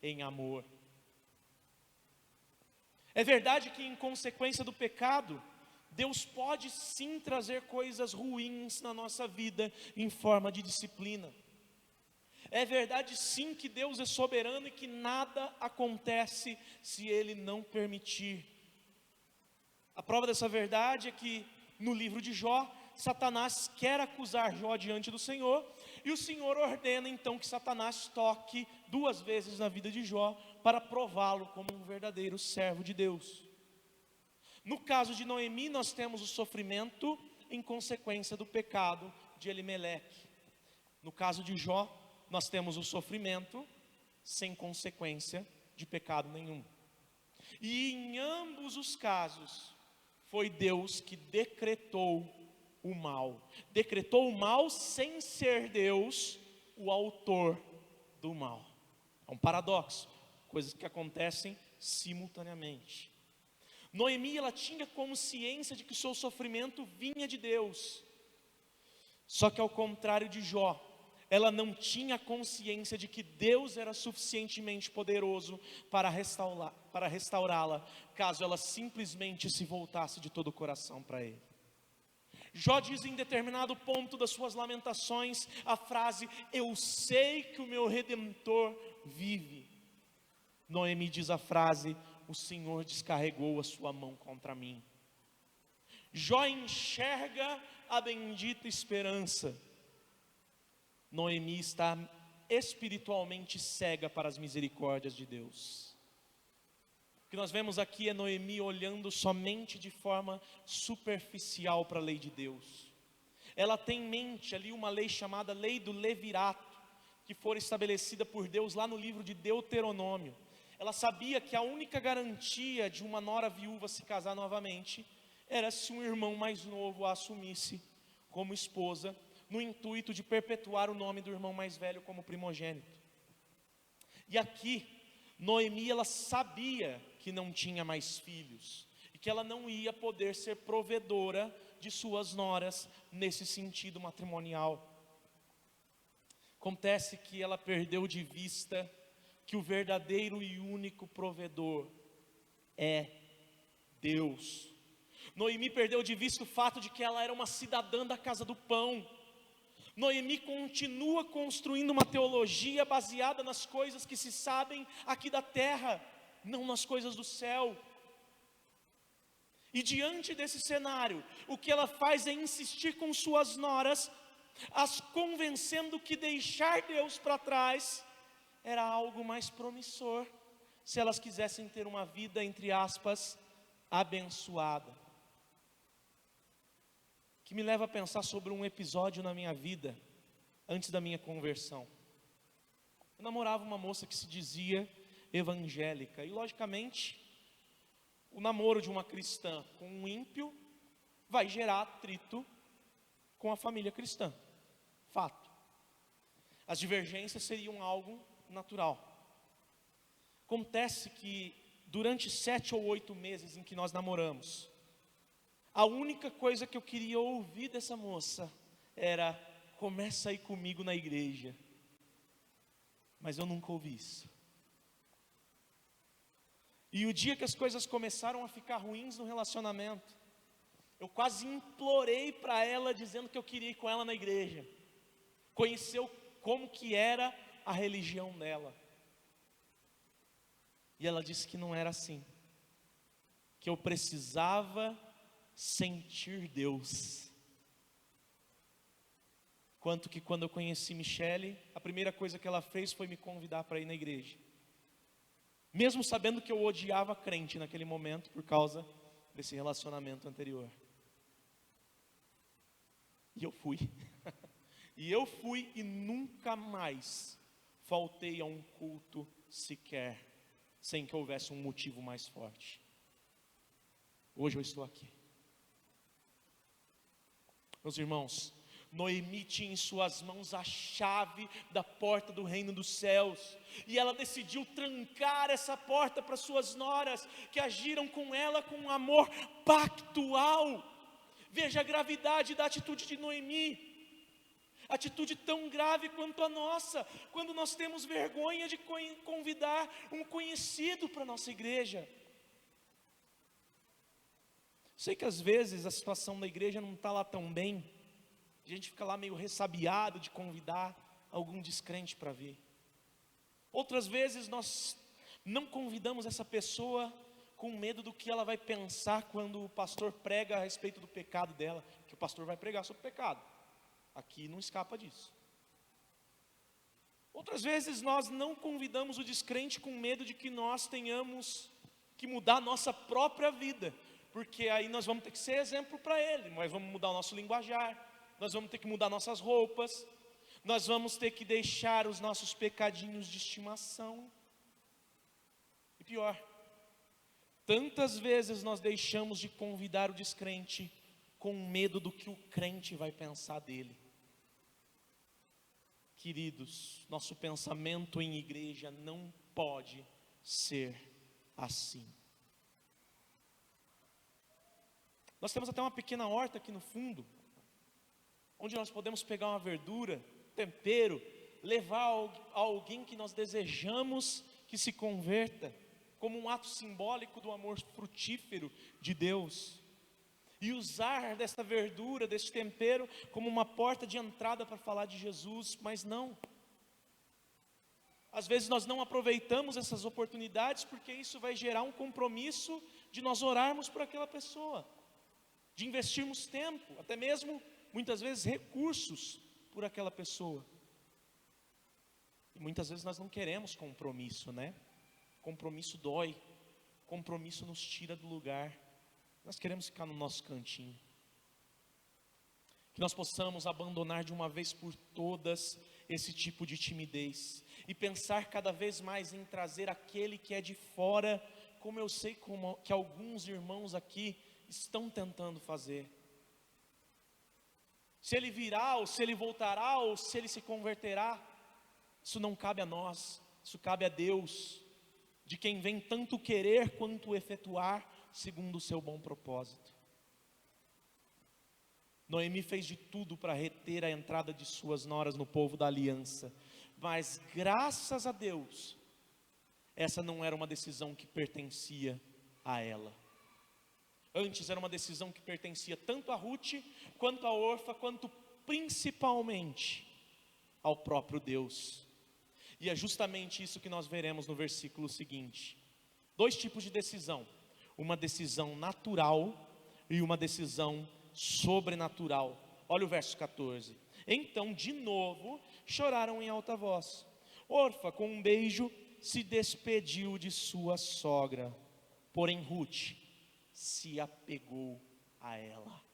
em amor. É verdade que em consequência do pecado, Deus pode sim trazer coisas ruins na nossa vida em forma de disciplina. É verdade sim que Deus é soberano e que nada acontece se Ele não permitir. A prova dessa verdade é que no livro de Jó, Satanás quer acusar Jó diante do Senhor, e o Senhor ordena então que Satanás toque 2 vezes na vida de Jó, para prová-lo como um verdadeiro servo de Deus. No caso de Noemi, nós temos o sofrimento em consequência do pecado de Elimeleque. No caso de Jó, nós temos o sofrimento sem consequência de pecado nenhum. E em ambos os casos, foi Deus que decretou o mal. Decretou o mal sem ser Deus o autor do mal. É um paradoxo, coisas que acontecem simultaneamente. Noemi, ela tinha consciência de que o seu sofrimento vinha de Deus. Só que ao contrário de Jó, ela não tinha consciência de que Deus era suficientemente poderoso para restaurá-la, caso ela simplesmente se voltasse de todo o coração para Ele. Jó diz em determinado ponto das suas lamentações a frase: eu sei que o meu Redentor vive. Noemi diz a frase: o Senhor descarregou a sua mão contra mim. Jó enxerga a bendita esperança. Noemi está espiritualmente cega para as misericórdias de Deus. O que nós vemos aqui é Noemi olhando somente de forma superficial para a lei de Deus. Ela tem em mente ali uma lei chamada lei do levirato, que foi estabelecida por Deus lá no livro de Deuteronômio. Ela sabia que a única garantia de uma nora viúva se casar novamente era se um irmão mais novo a assumisse como esposa, no intuito de perpetuar o nome do irmão mais velho como primogênito. E aqui, Noemi, ela sabia que não tinha mais filhos, e que ela não ia poder ser provedora de suas noras, nesse sentido matrimonial. Acontece que ela perdeu de vista que o verdadeiro e único provedor é Deus. Noemi perdeu de vista o fato de que ela era uma cidadã da casa do pão. Noemi continua construindo uma teologia baseada nas coisas que se sabem aqui da terra, não nas coisas do céu. E diante desse cenário, o que ela faz é insistir com suas noras, as convencendo que deixar Deus para trás era algo mais promissor, se elas quisessem ter uma vida, entre aspas, abençoada. Que me leva a pensar sobre um episódio na minha vida, antes da minha conversão. Eu namorava uma moça que se dizia evangélica, e logicamente, o namoro de uma cristã com um ímpio vai gerar atrito com a família cristã, fato. As divergências seriam algo natural. Acontece que durante 7 ou 8 meses em que nós namoramos, a única coisa que eu queria ouvir dessa moça era: começa a ir comigo na igreja. Mas eu nunca ouvi isso. E o dia que as coisas começaram a ficar ruins no relacionamento, eu quase implorei para ela, dizendo que eu queria ir com ela na igreja, conhecer como que era a religião dela. E ela disse que não era assim, que eu precisava sentir Deus. Quanto que quando eu conheci Michele, a primeira coisa que ela fez foi me convidar para ir na igreja, mesmo sabendo que eu odiava crente naquele momento, por causa desse relacionamento anterior. E eu fui. E eu fui e nunca mais faltei a um culto sequer, sem que houvesse um motivo mais forte. Hoje eu estou aqui. Meus irmãos, Noemi tinha em suas mãos a chave da porta do reino dos céus, e ela decidiu trancar essa porta para suas noras, que agiram com ela com um amor pactual. Veja a gravidade da atitude de Noemi, atitude tão grave quanto a nossa, quando nós temos vergonha de convidar um conhecido para a nossa igreja. Sei que às vezes a situação da igreja não está lá tão bem, a gente fica lá meio ressabiado de convidar algum descrente para vir. Outras vezes nós não convidamos essa pessoa com medo do que ela vai pensar quando o pastor prega a respeito do pecado dela, que o pastor vai pregar sobre o pecado. Aqui não escapa disso. Outras vezes nós não convidamos o descrente com medo de que nós tenhamos que mudar a nossa própria vida, porque aí nós vamos ter que ser exemplo para ele, nós vamos mudar o nosso linguajar, nós vamos ter que mudar nossas roupas, nós vamos ter que deixar os nossos pecadinhos de estimação. E pior, tantas vezes nós deixamos de convidar o descrente com medo do que o crente vai pensar dele. Queridos, nosso pensamento em igreja não pode ser assim. Nós temos até uma pequena horta aqui no fundo, onde nós podemos pegar uma verdura, tempero, levar a alguém que nós desejamos que se converta, como um ato simbólico do amor frutífero de Deus, e usar dessa verdura, desse tempero, como uma porta de entrada para falar de Jesus. Mas não, às vezes nós não aproveitamos essas oportunidades, porque isso vai gerar um compromisso de nós orarmos por aquela pessoa, de investirmos tempo, até mesmo muitas vezes recursos por aquela pessoa. E muitas vezes nós não queremos compromisso, né? Compromisso dói, compromisso nos tira do lugar. Nós queremos ficar no nosso cantinho. Que nós possamos abandonar de uma vez por todas esse tipo de timidez e pensar cada vez mais em trazer aquele que é de fora, como eu sei que alguns irmãos aqui estão tentando fazer. Se ele virá, ou se ele voltará, ou se ele se converterá, isso não cabe a nós, isso cabe a Deus, de quem vem tanto querer quanto efetuar, segundo o seu bom propósito. Noemi fez de tudo para reter a entrada de suas noras no povo da aliança, mas graças a Deus, essa não era uma decisão que pertencia a ela. Antes era uma decisão que pertencia tanto a Ruth, quanto a Orfa, quanto principalmente ao próprio Deus. E é justamente isso que nós veremos no versículo seguinte. Dois tipos de decisão: uma decisão natural e uma decisão sobrenatural. Olha o verso 14. Então, de novo, choraram em alta voz. Orfa, com um beijo, se despediu de sua sogra. Porém, Ruth se apegou a ela.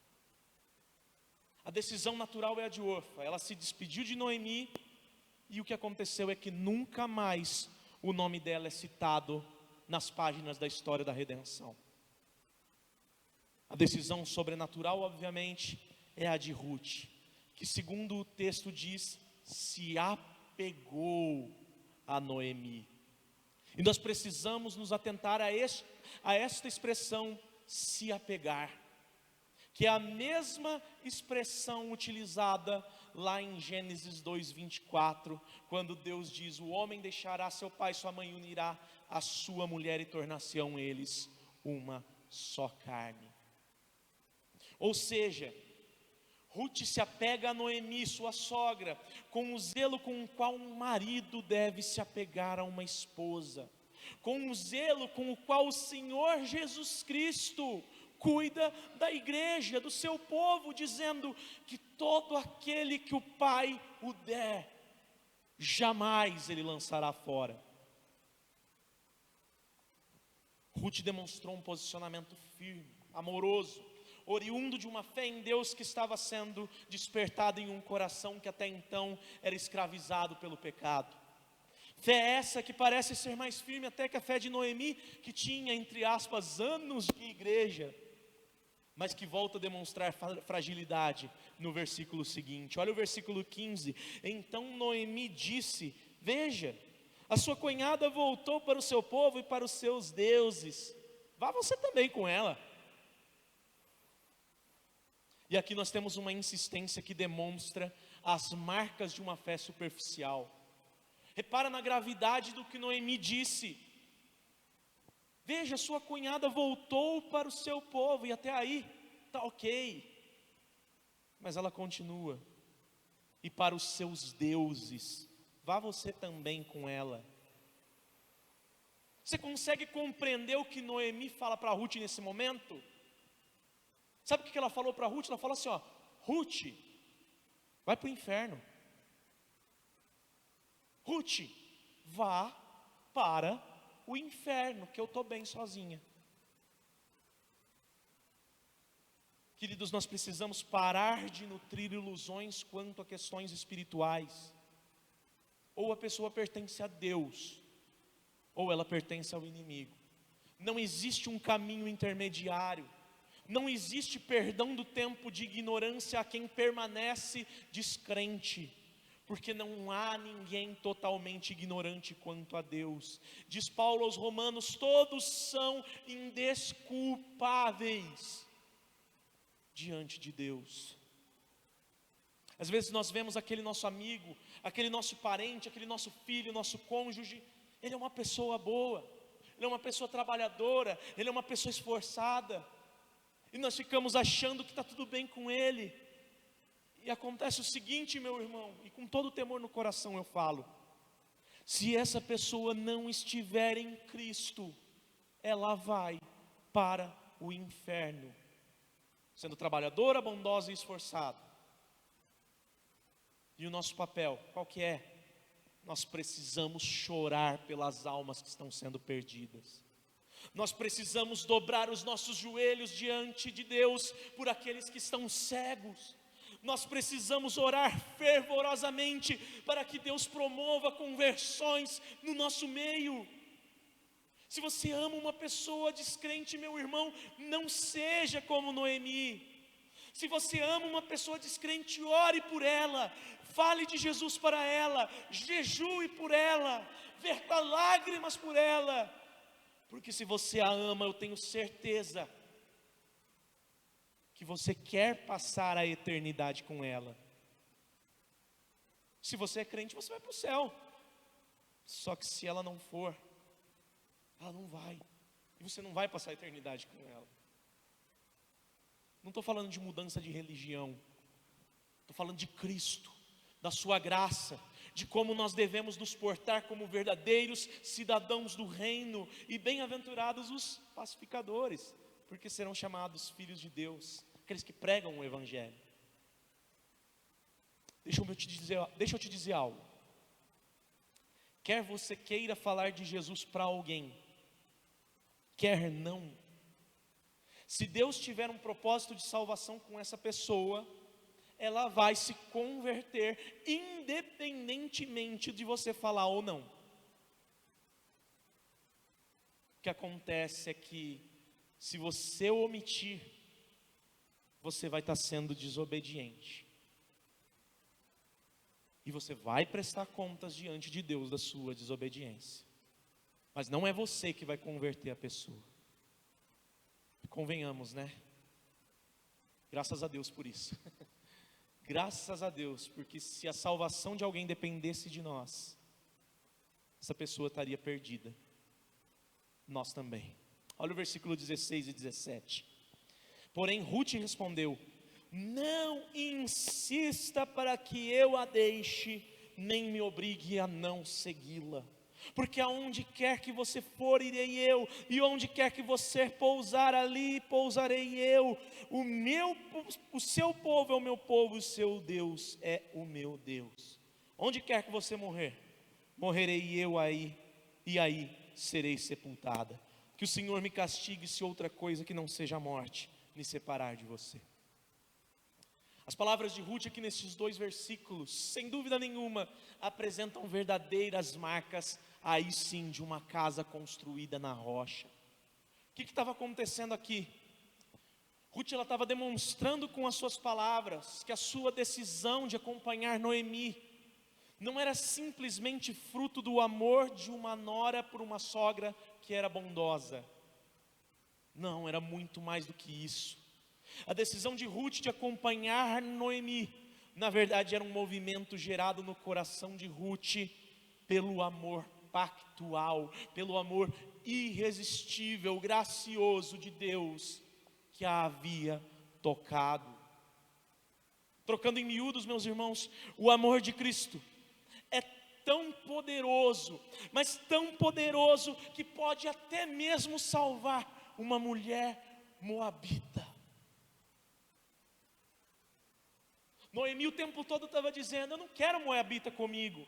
A decisão natural é a de Orfa. Ela se despediu de Noemi, e o que aconteceu é que nunca mais o nome dela é citado nas páginas da história da redenção. A decisão sobrenatural, obviamente, é a de Ruth, que, segundo o texto diz, se apegou a Noemi. E nós precisamos nos atentar a esta expressão, se apegar, que é a mesma expressão utilizada lá em Gênesis 2:24, quando Deus diz: o homem deixará seu pai e sua mãe, unirá a sua mulher e tornar-se-ão eles uma só carne. Ou seja, Ruth se apega a Noemi, sua sogra, com o zelo com o qual um marido deve se apegar a uma esposa, com o zelo com o qual o Senhor Jesus Cristo cuida da igreja, do seu povo, dizendo que todo aquele que o Pai o der, jamais ele lançará fora. Ruth demonstrou um posicionamento firme, amoroso, oriundo de uma fé em Deus que estava sendo despertada em um coração que até então era escravizado pelo pecado. Fé essa que parece ser mais firme até que a fé de Noemi, que tinha, entre aspas, anos de igreja, mas que volta a demonstrar fragilidade no versículo seguinte. Olha o versículo 15. Então Noemi disse: veja, a sua cunhada voltou para o seu povo e para os seus deuses, vá você também com ela. E aqui nós temos uma insistência que demonstra as marcas de uma fé superficial. Repara na gravidade do que Noemi disse. Veja, sua cunhada voltou para o seu povo, e até aí está ok. Mas ela continua: e para os seus deuses, vá você também com ela. Você consegue compreender o que Noemi fala para Ruth nesse momento? Sabe o que ela falou para Ruth? Ela falou assim, ó: Ruth, vai para o inferno. Ruth, vá para o inferno, que eu estou bem sozinha. Queridos, nós precisamos parar de nutrir ilusões quanto a questões espirituais. Ou a pessoa pertence a Deus, ou ela pertence ao inimigo. Não existe um caminho intermediário. Não existe perdão do tempo de ignorância a quem permanece descrente, porque não há ninguém totalmente ignorante quanto a Deus. Diz Paulo aos Romanos: todos são indesculpáveis diante de Deus. Às vezes nós vemos aquele nosso amigo, aquele nosso parente, aquele nosso filho, nosso cônjuge, ele é uma pessoa boa, ele é uma pessoa trabalhadora, ele é uma pessoa esforçada, e nós ficamos achando que está tudo bem com ele. E acontece o seguinte, meu irmão, e com todo o temor no coração eu falo: se essa pessoa não estiver em Cristo, ela vai para o inferno, sendo trabalhadora, bondosa e esforçada. E o nosso papel, qual que é? Nós precisamos chorar pelas almas que estão sendo perdidas. Nós precisamos dobrar os nossos joelhos diante de Deus por aqueles que estão cegos. Nós precisamos orar fervorosamente para que Deus promova conversões no nosso meio. Se você ama uma pessoa descrente, meu irmão, não seja como Noemi. Se você ama uma pessoa descrente, ore por ela, fale de Jesus para ela, jejue por ela, verta lágrimas por ela. Porque se você a ama, eu tenho certeza que você quer passar a eternidade com ela. Se você é crente, você vai para o céu. Só que se ela não for, ela não vai. E você não vai passar a eternidade com ela. Não estou falando de mudança de religião. Estou falando de Cristo, da sua graça, de como nós devemos nos portar como verdadeiros cidadãos do reino. E bem-aventurados os pacificadores, porque serão chamados filhos de Deus, aqueles que pregam o evangelho. Deixa eu te dizer algo. Quer você queira falar de Jesus para alguém, quer não, se Deus tiver um propósito de salvação com essa pessoa, ela vai se converter, independentemente de você falar ou não. O que acontece é que, se você omitir, você vai estar sendo desobediente. E você vai prestar contas diante de Deus da sua desobediência. Mas não é você que vai converter a pessoa. Convenhamos, né? Graças a Deus por isso. Graças a Deus, porque se a salvação de alguém dependesse de nós, essa pessoa estaria perdida. Nós também. Olha o versículo 16 e 17. Porém Ruth respondeu: não insista para que eu a deixe, nem me obrigue a não segui-la. Porque aonde quer que você for, irei eu, e onde quer que você pousar, ali pousarei eu. O seu povo é o meu povo, o seu Deus é o meu Deus. Onde quer que você morrer, morrerei eu aí, e aí serei sepultada. Que o Senhor me castigue se outra coisa que não seja a morte me separar de você. As palavras de Ruth aqui nesses 2 versículos, sem dúvida nenhuma, apresentam verdadeiras marcas, aí sim, de uma casa construída na rocha. O que estava acontecendo aqui? Ruth estava demonstrando com as suas palavras que a sua decisão de acompanhar Noemi não era simplesmente fruto do amor de uma nora por uma sogra que era bondosa. Não, era muito mais do que isso. A decisão de Ruth de acompanhar Noemi, na verdade era um movimento gerado no coração de Ruth pelo amor pactual, pelo amor irresistível, gracioso de Deus que a havia tocado. Trocando em miúdos, meus irmãos, o amor de Cristo é tão poderoso, mas tão poderoso que pode até mesmo salvar uma mulher moabita. Noemi o tempo todo estava dizendo: eu não quero moabita comigo,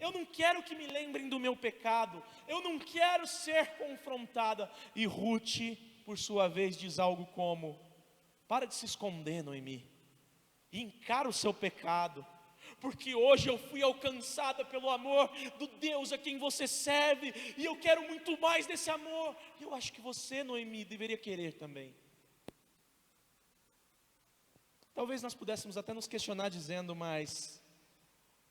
eu não quero que me lembrem do meu pecado, eu não quero ser confrontada. E Ruth, por sua vez, diz algo como: para de se esconder, Noemi, e encara o seu pecado, porque hoje eu fui alcançada pelo amor do Deus a quem você serve, e eu quero muito mais desse amor. E eu acho que você, Noemi, deveria querer também. Talvez nós pudéssemos até nos questionar dizendo: mas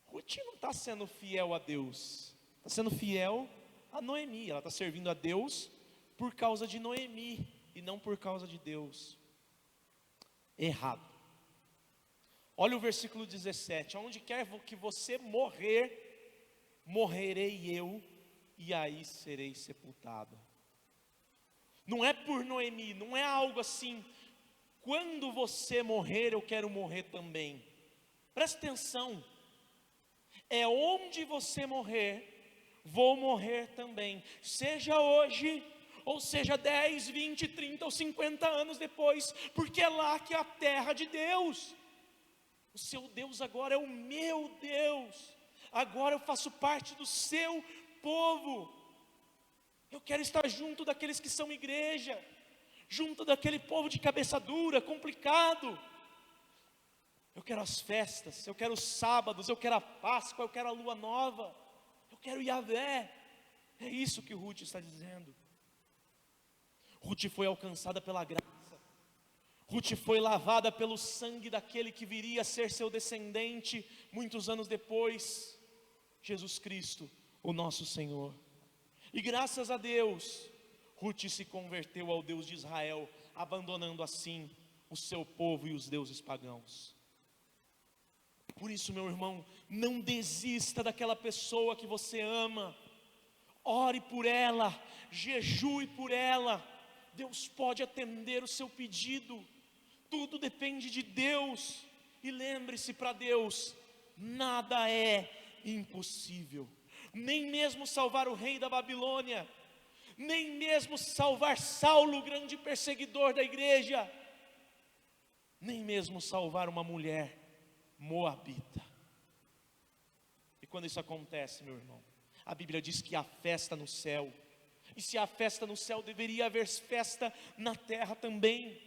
Ruth não está sendo fiel a Deus, está sendo fiel a Noemi. Ela está servindo a Deus por causa de Noemi e não por causa de Deus. Errado. Olha o versículo 17: onde quer que você morrer, morrerei eu, e aí serei sepultada. Não é por Noemi, não é algo assim: quando você morrer, eu quero morrer também. Presta atenção, é onde você morrer, vou morrer também. Seja hoje, ou seja 10, 20, 30 ou 50 anos depois, porque é lá que é a terra de Deus. O seu Deus agora é o meu Deus, agora eu faço parte do seu povo. Eu quero estar junto daqueles que são igreja, junto daquele povo de cabeça dura, complicado. Eu quero as festas, eu quero os sábados, eu quero a Páscoa, eu quero a lua nova, eu quero Yahvé. É isso que Ruth está dizendo. Ruth foi alcançada pela graça, Ruth foi lavada pelo sangue daquele que viria a ser seu descendente muitos anos depois, Jesus Cristo, o nosso Senhor. E graças a Deus, Ruth se converteu ao Deus de Israel, abandonando assim o seu povo e os deuses pagãos. Por isso, meu irmão, não desista daquela pessoa que você ama. Ore por ela, jejue por ela. Deus pode atender o seu pedido. Tudo depende de Deus. E lembre-se, para Deus nada é impossível. Nem mesmo salvar o rei da Babilônia, nem mesmo salvar Saulo, o grande perseguidor da igreja, nem mesmo salvar uma mulher moabita. E quando isso acontece, meu irmão, a Bíblia diz que há festa no céu. E se há festa no céu, deveria haver festa na terra também.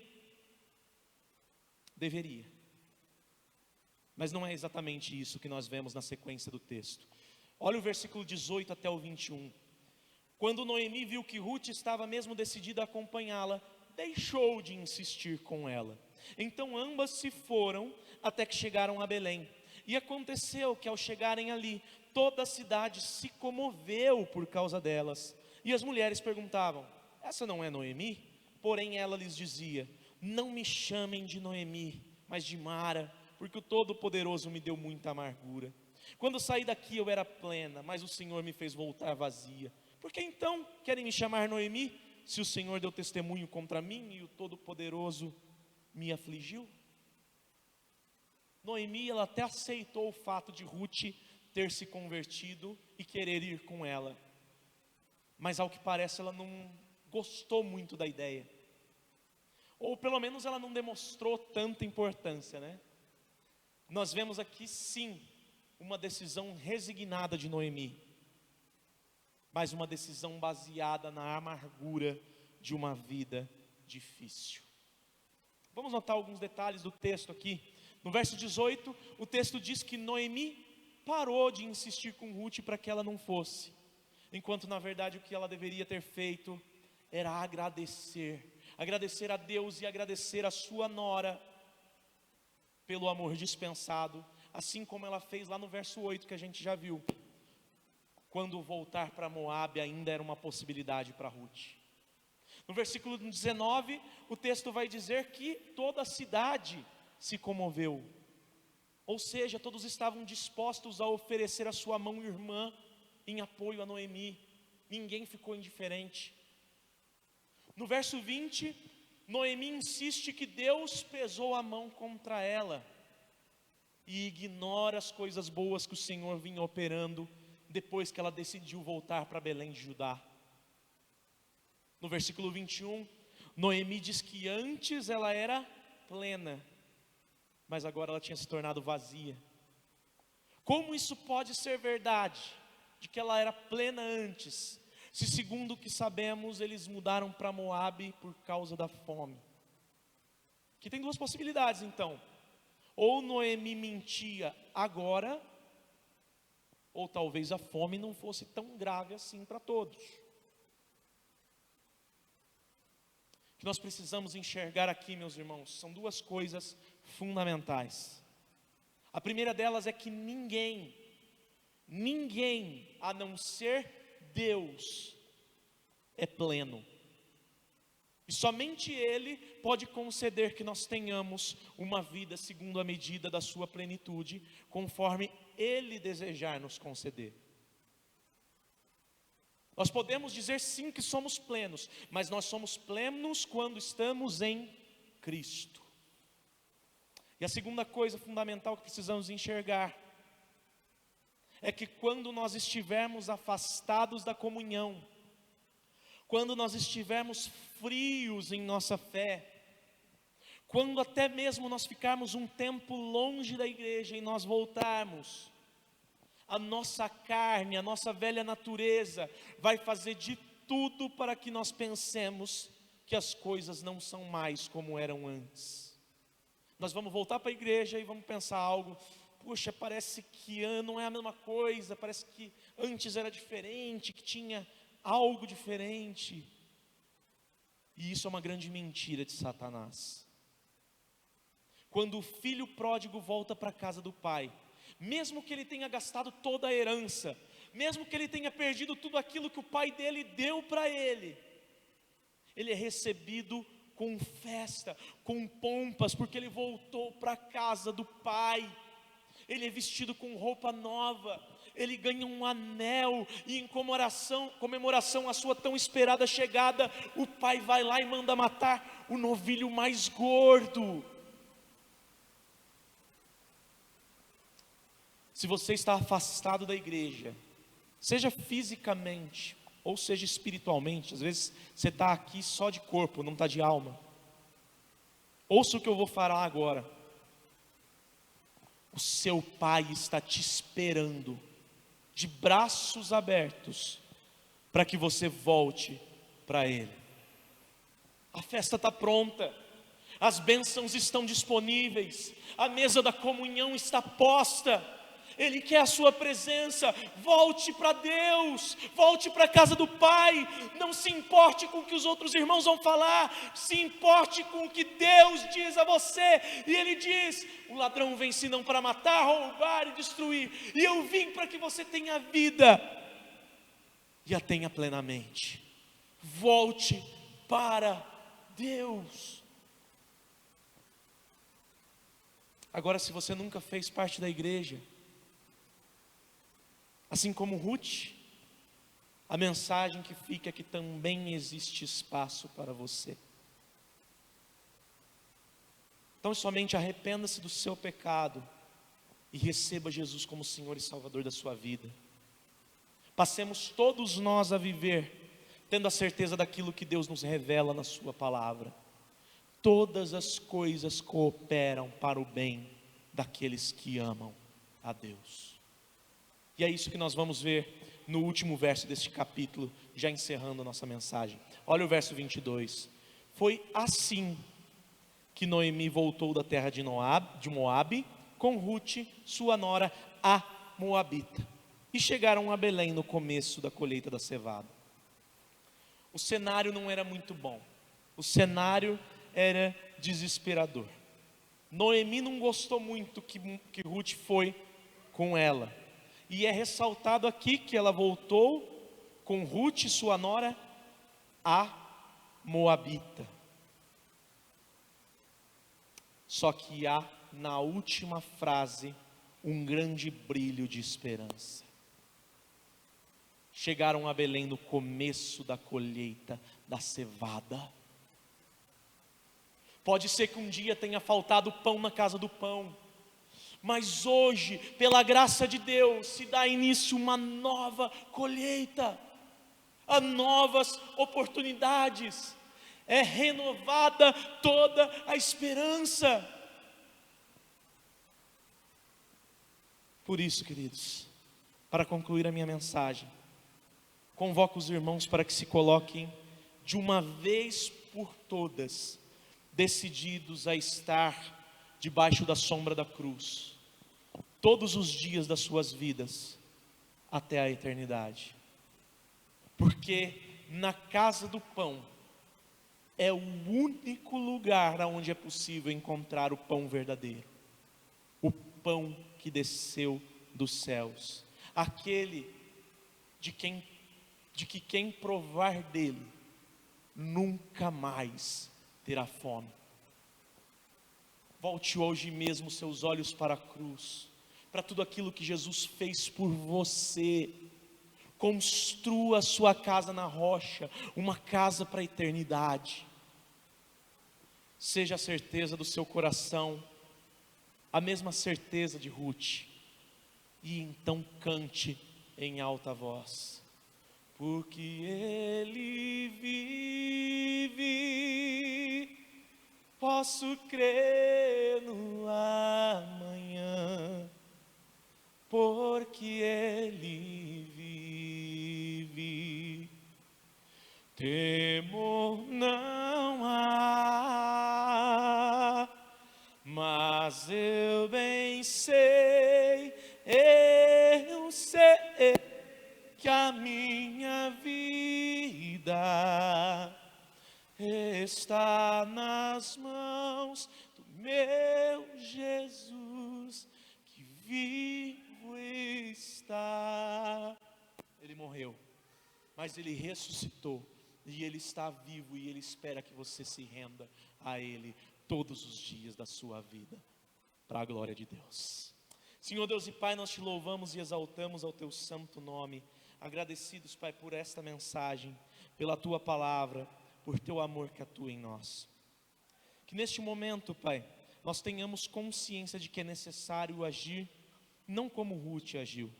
Deveria. Mas não é exatamente isso que nós vemos na sequência do texto. Olha o versículo 18 até o 21. Quando Noemi viu que Ruth estava mesmo decidida a acompanhá-la, deixou de insistir com ela. Então ambas se foram até que chegaram a Belém. E aconteceu que ao chegarem ali, toda a cidade se comoveu por causa delas. E as mulheres perguntavam: essa não é Noemi? Porém ela lhes dizia: não me chamem de Noemi, mas de Mara, porque o Todo-Poderoso me deu muita amargura. Quando saí daqui eu era plena, mas o Senhor me fez voltar vazia. Por que então querem me chamar Noemi, se o Senhor deu testemunho contra mim e o Todo-Poderoso me afligiu? Noemi, ela até aceitou o fato de Ruth ter se convertido e querer ir com ela, mas ao que parece ela não gostou muito da ideia, ou pelo menos ela não demonstrou tanta importância, né? Nós vemos aqui sim uma decisão resignada de Noemi, mas uma decisão baseada na amargura de uma vida difícil. Vamos notar alguns detalhes do texto aqui. No verso 18, o texto diz que Noemi parou de insistir com Ruth para que ela não fosse, enquanto na verdade o que ela deveria ter feito era agradecer a Deus e agradecer a sua nora pelo amor dispensado, assim como ela fez lá no verso 8 que a gente já viu, quando voltar para Moabe ainda era uma possibilidade para Ruth. No versículo 19, o texto vai dizer que toda a cidade se comoveu, ou seja, todos estavam dispostos a oferecer a sua mão irmã em apoio a Noemi, ninguém ficou indiferente. No verso 20, Noemi insiste que Deus pesou a mão contra ela e ignora as coisas boas que o Senhor vinha operando depois que ela decidiu voltar para Belém de Judá. No versículo 21, Noemi diz que antes ela era plena, mas agora ela tinha se tornado vazia. Como isso pode ser verdade, de que ela era plena antes, se segundo o que sabemos, eles mudaram para Moabe por causa da fome? Aqui tem duas possibilidades então, ou Noemi mentia agora, ou talvez a fome não fosse tão grave assim para todos. O que nós precisamos enxergar aqui, meus irmãos, são duas coisas fundamentais. A primeira delas é que ninguém a não ser Deus é pleno. E somente Ele pode conceder que nós tenhamos uma vida segundo a medida da sua plenitude, conforme Ele desejar nos conceder. Nós podemos dizer sim que somos plenos, mas nós somos plenos quando estamos em Cristo. E a segunda coisa fundamental que precisamos enxergar é que quando nós estivermos afastados da comunhão, quando nós estivermos frios em nossa fé, quando até mesmo nós ficarmos um tempo longe da igreja e nós voltarmos, a nossa carne, a nossa velha natureza vai fazer de tudo para que nós pensemos que as coisas não são mais como eram antes. Nós vamos voltar para a igreja e vamos pensar algo, puxa, parece que não é a mesma coisa, parece que antes era diferente, que tinha algo diferente. E isso é uma grande mentira de Satanás. Quando o filho pródigo volta para a casa do pai, mesmo que ele tenha gastado toda a herança, mesmo que ele tenha perdido tudo aquilo que o pai dele deu para ele, ele é recebido com festa, com pompas, porque ele voltou para a casa do pai. Ele é vestido com roupa nova, ele ganha um anel, e em comemoração à sua tão esperada chegada, o pai vai lá e manda matar o novilho mais gordo. Se você está afastado da igreja, seja fisicamente ou seja espiritualmente, às vezes você está aqui só de corpo, não está de alma. Ouça o que eu vou falar agora. O seu pai está te esperando, de braços abertos, para que você volte para ele. A festa está pronta, as bênçãos estão disponíveis, a mesa da comunhão está posta. Ele quer a sua presença. Volte para Deus, volte para a casa do Pai. Não se importe com o que os outros irmãos vão falar, se importe com o que Deus diz a você. E Ele diz: o ladrão vem senão para matar, roubar e destruir, e eu vim para que você tenha vida e a tenha plenamente. Volte para Deus. Agora, se você nunca fez parte da igreja, assim como Ruth, a mensagem que fica é que também existe espaço para você. Então somente arrependa-se do seu pecado e receba Jesus como Senhor e Salvador da sua vida. Passemos todos nós a viver tendo a certeza daquilo que Deus nos revela na sua palavra. Todas as coisas cooperam para o bem daqueles que amam a Deus. E é isso que nós vamos ver no último verso deste capítulo, já encerrando a nossa mensagem. Olha o verso 22. Foi assim que Noemi voltou da terra de Moabe, com Ruth, sua nora, a Moabita. E chegaram a Belém no começo da colheita da cevada. O cenário não era muito bom. O cenário era desesperador. Noemi não gostou muito que Ruth foi com ela. E é ressaltado aqui que ela voltou com Ruth, sua nora, a Moabita. Só que há na última frase um grande brilho de esperança. Chegaram a Belém no começo da colheita da cevada. Pode ser que um dia tenha faltado pão na casa do pão, mas hoje, pela graça de Deus, se dá início uma nova colheita, a novas oportunidades, é renovada toda a esperança. Por isso, queridos, para concluir a minha mensagem, convoco os irmãos para que se coloquem de uma vez por todas, decididos a estar debaixo da sombra da cruz, todos os dias das suas vidas, até a eternidade. Porque na casa do pão, é o único lugar onde é possível encontrar o pão verdadeiro, o pão que desceu dos céus, aquele de que quem provar dele, nunca mais terá fome. Volte hoje mesmo seus olhos para a cruz, para tudo aquilo que Jesus fez por você. Construa a sua casa na rocha, uma casa para a eternidade. Seja a certeza do seu coração, a mesma certeza de Ruth, e então cante em alta voz. Porque Ele vive, posso crer no amanhã, porque Ele vive, temor não há, mas eu bem sei, que a minha vida está nas mãos do meu Jesus, que vivo está. Ele morreu, mas Ele ressuscitou, e Ele está vivo, e Ele espera que você se renda a Ele todos os dias da sua vida, para a glória de Deus. Senhor Deus e Pai, nós te louvamos e exaltamos ao teu santo nome, agradecidos, Pai, por esta mensagem, pela tua palavra, por teu amor que atua em nós. Que neste momento, Pai, nós tenhamos consciência de que é necessário agir, não como Ruth agiu,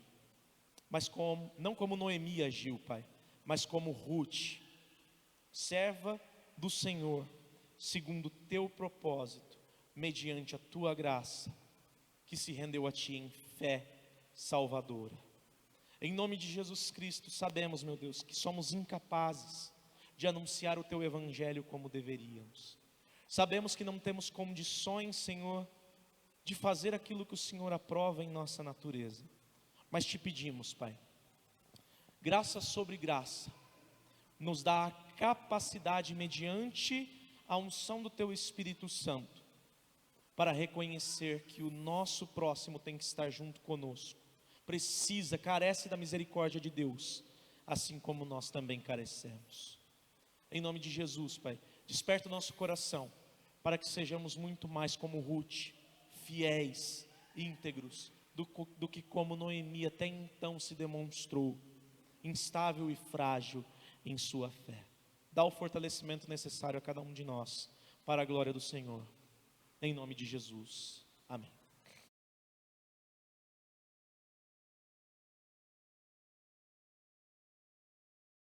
não como Noemi agiu, Pai, mas como Ruth, serva do Senhor, segundo o teu propósito, mediante a tua graça, que se rendeu a ti em fé salvadora. Em nome de Jesus Cristo, sabemos, meu Deus, que somos incapazes de anunciar o teu evangelho como deveríamos. Sabemos que não temos condições, Senhor, de fazer aquilo que o Senhor aprova em nossa natureza. Mas te pedimos, Pai, graça sobre graça, nos dá a capacidade, mediante a unção do teu Espírito Santo, para reconhecer que o nosso próximo tem que estar junto conosco. Carece da misericórdia de Deus, assim como nós também carecemos. Em nome de Jesus, Pai, desperta o nosso coração, para que sejamos muito mais como Ruth, fiéis, íntegros, do que como Noemi até então se demonstrou, instável e frágil em sua fé. Dá o fortalecimento necessário a cada um de nós, para a glória do Senhor, em nome de Jesus, amém.